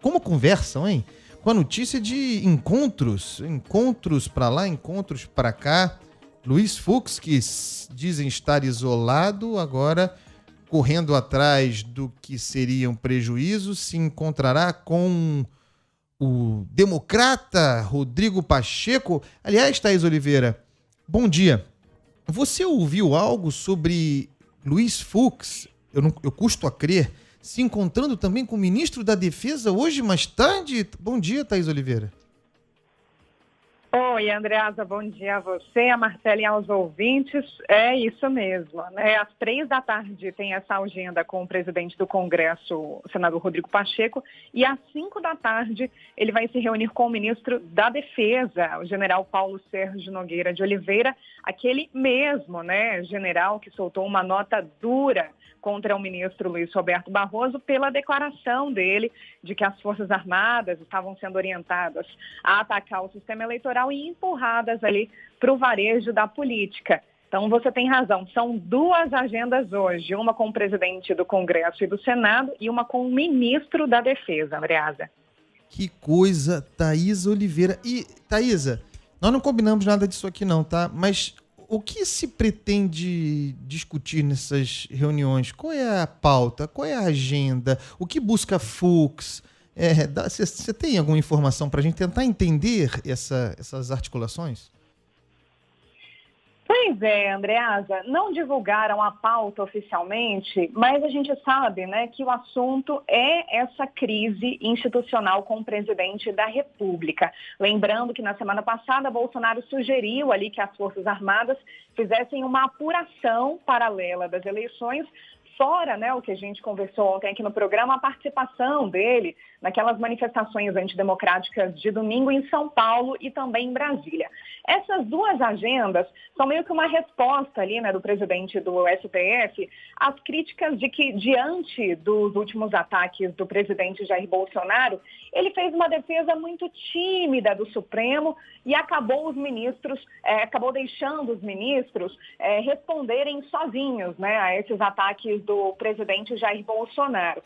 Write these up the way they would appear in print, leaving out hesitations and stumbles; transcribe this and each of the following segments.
como conversam, hein? Com a notícia de encontros para lá, encontros para cá. Luiz Fux, que dizem estar isolado, agora correndo atrás do que seria um prejuízo, se encontrará com o democrata Rodrigo Pacheco. Aliás, Thaís Oliveira, bom dia. Você ouviu algo sobre Luiz Fux, eu custo a crer, se encontrando também com o ministro da Defesa hoje mais tarde? Bom dia, Thaís Oliveira. Oi, Andreasa, bom dia a você, a Marcela e aos ouvintes. É isso mesmo, né? Às 15h tem essa agenda com o presidente do Congresso, o senador Rodrigo Pacheco, e às 17h ele vai se reunir com o ministro da Defesa, o general Paulo Sérgio Nogueira de Oliveira, aquele mesmo, né, general que soltou uma nota dura contra o ministro Luiz Roberto Barroso pela declaração dele de que as Forças Armadas estavam sendo orientadas a atacar o sistema eleitoral e empurradas ali para o varejo da política. Então, você tem razão, são duas agendas hoje, uma com o presidente do Congresso e do Senado e uma com o ministro da Defesa, Andreasa. Que coisa, Thaís Oliveira. E, Thaísa, nós não combinamos nada disso aqui não, tá? Mas o que se pretende discutir nessas reuniões? Qual é a pauta? Qual é a agenda? O que busca Fux? Você tem alguma informação para a gente tentar entender essas articulações? Pois é, Andreasa, não divulgaram a pauta oficialmente, mas a gente sabe, né, que o assunto é essa crise institucional com o presidente da República. Lembrando que na semana passada, Bolsonaro sugeriu ali que as Forças Armadas fizessem uma apuração paralela das eleições, fora, né, o que a gente conversou ontem aqui no programa, a participação dele naquelas manifestações antidemocráticas de domingo em São Paulo e também em Brasília. Essas duas agendas são meio que uma resposta ali, né, do presidente do STF às críticas de que, diante dos últimos ataques do presidente Jair Bolsonaro, ele fez uma defesa muito tímida do Supremo e acabou deixando os ministros responderem sozinhos, né, a esses ataques do presidente Jair Bolsonaro.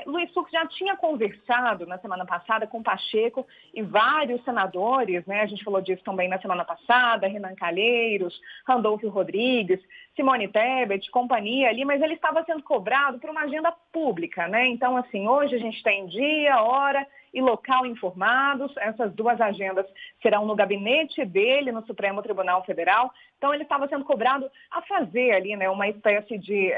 Luiz Fux já tinha conversado na semana passada com Pacheco e vários senadores, né? A gente falou disso também na semana passada, Renan Calheiros, Randolfo Rodrigues, Simone Tebet, companhia ali, mas ele estava sendo cobrado por uma agenda pública, né? Então, assim, hoje a gente tem dia, hora e local informados. Essas duas agendas serão no gabinete dele, no Supremo Tribunal Federal. Então, ele estava sendo cobrado a fazer ali, né, uma espécie de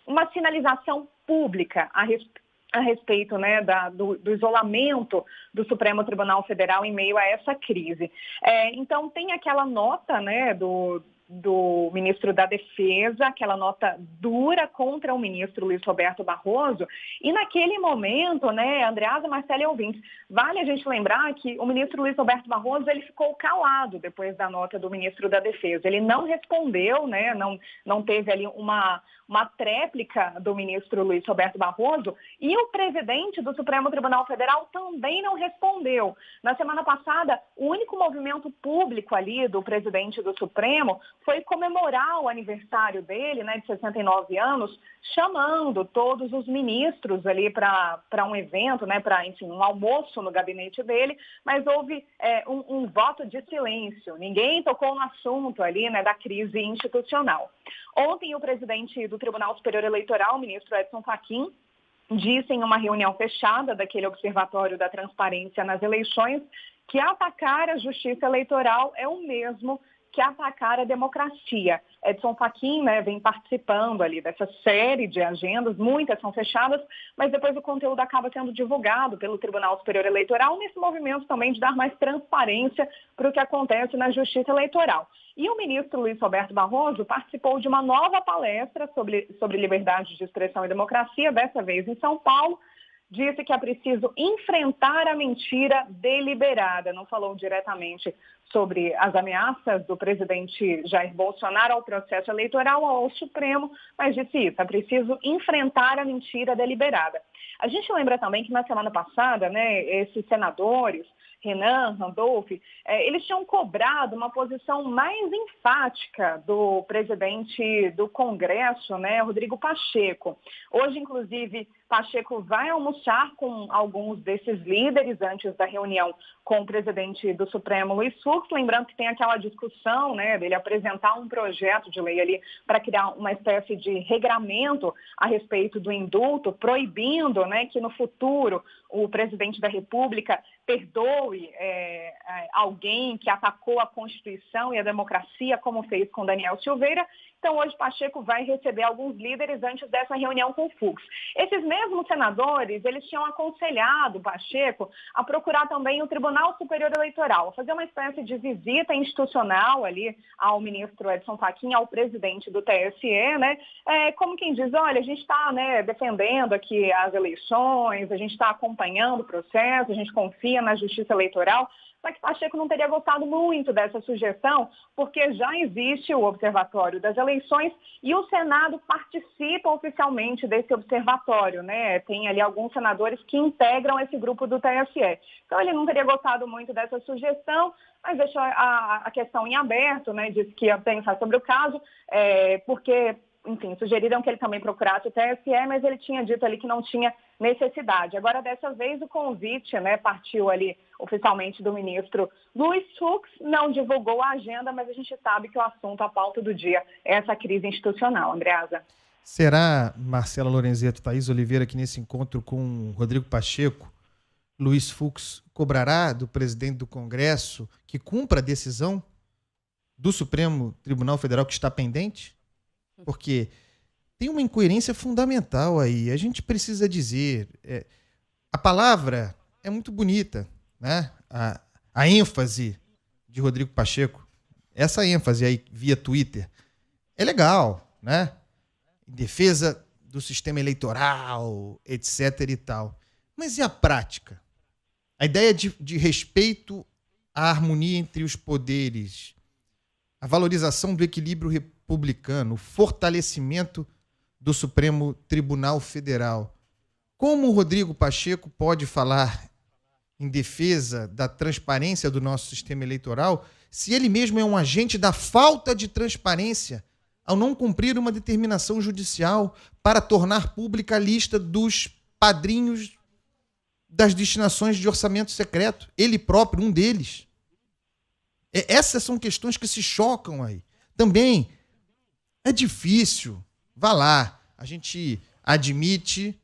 uma sinalização pública a respeito, né, do isolamento do Supremo Tribunal Federal em meio a essa crise. Então, tem aquela nota, né, do ministro da Defesa, aquela nota dura contra o ministro Luiz Roberto Barroso, e naquele momento, né, Andreasa, Marcela e ouvintes, vale a gente lembrar que o ministro Luiz Roberto Barroso, ele ficou calado depois da nota do ministro da Defesa, ele não respondeu, né, não teve ali uma tréplica do ministro Luiz Roberto Barroso, e o presidente do Supremo Tribunal Federal também não respondeu. Na semana passada, o único movimento público ali do presidente do Supremo foi comemorar o aniversário dele, né, de 69 anos, chamando todos os ministros ali para um evento, né, para, enfim, um almoço no gabinete dele, mas houve um voto de silêncio. Ninguém tocou no assunto ali, né, da crise institucional. Ontem, o presidente do Tribunal Superior Eleitoral, o ministro Edson Fachin, disse em uma reunião fechada daquele Observatório da Transparência nas Eleições que atacar a justiça eleitoral é o mesmo que atacar a democracia. Edson Fachin, né, vem participando ali dessa série de agendas, muitas são fechadas, mas depois o conteúdo acaba sendo divulgado pelo Tribunal Superior Eleitoral, nesse movimento também de dar mais transparência para o que acontece na justiça eleitoral. E o ministro Luiz Roberto Barroso participou de uma nova palestra sobre liberdade de expressão e democracia, dessa vez em São Paulo. Disse que é preciso enfrentar a mentira deliberada. Não falou diretamente sobre as ameaças do presidente Jair Bolsonaro ao processo eleitoral, ao Supremo, mas disse isso, é preciso enfrentar a mentira deliberada. A gente lembra também que na semana passada, né, esses senadores, Renan, Randolph, eles tinham cobrado uma posição mais enfática do presidente do Congresso, né, Rodrigo Pacheco. Hoje, inclusive, Pacheco vai almoçar com alguns desses líderes antes da reunião com o presidente do Supremo, Luiz Fux. Lembrando que tem aquela discussão, né, dele apresentar um projeto de lei ali para criar uma espécie de regramento a respeito do indulto, proibindo, né, que no futuro o presidente da República perdoe alguém que atacou a Constituição e a democracia, como fez com Daniel Silveira. Então, hoje, Pacheco vai receber alguns líderes antes dessa reunião com o Fux. Esses mesmos senadores, eles tinham aconselhado Pacheco a procurar também o Tribunal Superior Eleitoral, fazer uma espécie de visita institucional ali ao ministro Edson Fachin, ao presidente do TSE, né? Como quem diz, olha, a gente está, né, defendendo aqui as eleições, a gente está acompanhando o processo, a gente confia na justiça eleitoral. Só que Pacheco não teria gostado muito dessa sugestão, porque já existe o Observatório das Eleições e o Senado participa oficialmente desse observatório, né? Tem ali alguns senadores que integram esse grupo do TSE. Então ele não teria gostado muito dessa sugestão, mas deixou a questão em aberto, né? Disse que ia pensar sobre o caso, porque, enfim, sugeriram que ele também procurasse o TSE, mas ele tinha dito ali que não tinha necessidade. Agora, dessa vez, o convite, né, partiu ali oficialmente do ministro Luiz Fux, não divulgou a agenda, mas a gente sabe que o assunto, a pauta do dia, é essa crise institucional, Andreasa. Será, Marcela Lorenzetto, Thaís Oliveira, que nesse encontro com Rodrigo Pacheco, Luiz Fux cobrará do presidente do Congresso que cumpra a decisão do Supremo Tribunal Federal que está pendente? Porque tem uma incoerência fundamental aí. A gente precisa dizer... a palavra é muito bonita, né? A ênfase de Rodrigo Pacheco, essa ênfase aí via Twitter, é legal, né? Em defesa do sistema eleitoral, etc. e tal. Mas e a prática? A ideia de respeito à harmonia entre os poderes, a valorização do equilíbrio republicano, o fortalecimento do Supremo Tribunal Federal. Como o Rodrigo Pacheco pode falar em defesa da transparência do nosso sistema eleitoral se ele mesmo é um agente da falta de transparência ao não cumprir uma determinação judicial para tornar pública a lista dos padrinhos das destinações de orçamento secreto? Ele próprio, um deles. Essas são questões que se chocam aí. Também é difícil. Vá lá, a gente admite,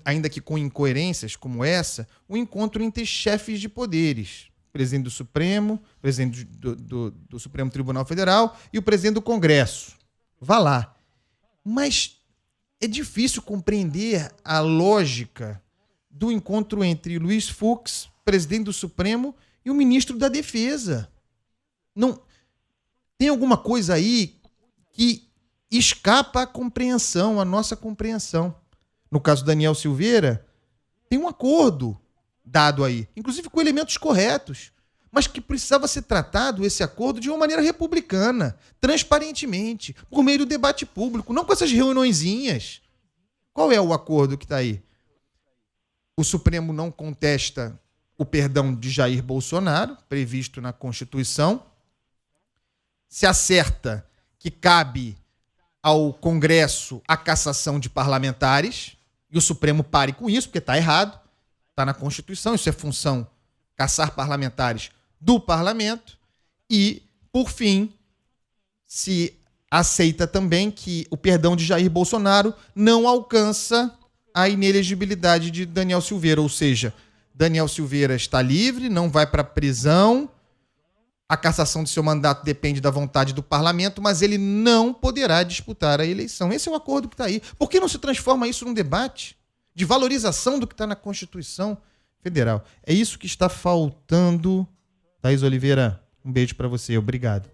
ainda que com incoerências como essa, o encontro entre chefes de poderes. O presidente do Supremo, o presidente do Supremo Tribunal Federal e o presidente do Congresso. Vá lá. Mas é difícil compreender a lógica do encontro entre Luiz Fux, presidente do Supremo, e o ministro da Defesa. Não, tem alguma coisa aí que escapa à compreensão, à nossa compreensão. No caso do Daniel Silveira, tem um acordo dado aí, inclusive com elementos corretos, mas que precisava ser tratado, esse acordo, de uma maneira republicana, transparentemente, por meio do debate público, não com essas reuniõezinhas. Qual é o acordo que está aí? O Supremo não contesta o perdão de Jair Bolsonaro, previsto na Constituição. Se acerta que cabe ao Congresso a cassação de parlamentares, e o Supremo pare com isso, porque está errado, está na Constituição, isso é função, cassar parlamentares do Parlamento. E, por fim, se aceita também que o perdão de Jair Bolsonaro não alcança a inelegibilidade de Daniel Silveira, ou seja, Daniel Silveira está livre, não vai para a prisão, a cassação de seu mandato depende da vontade do parlamento, mas ele não poderá disputar a eleição. Esse é o acordo que está aí. Por que não se transforma isso num debate de valorização do que está na Constituição Federal? É isso que está faltando. Thaís Oliveira, um beijo para você. Obrigado.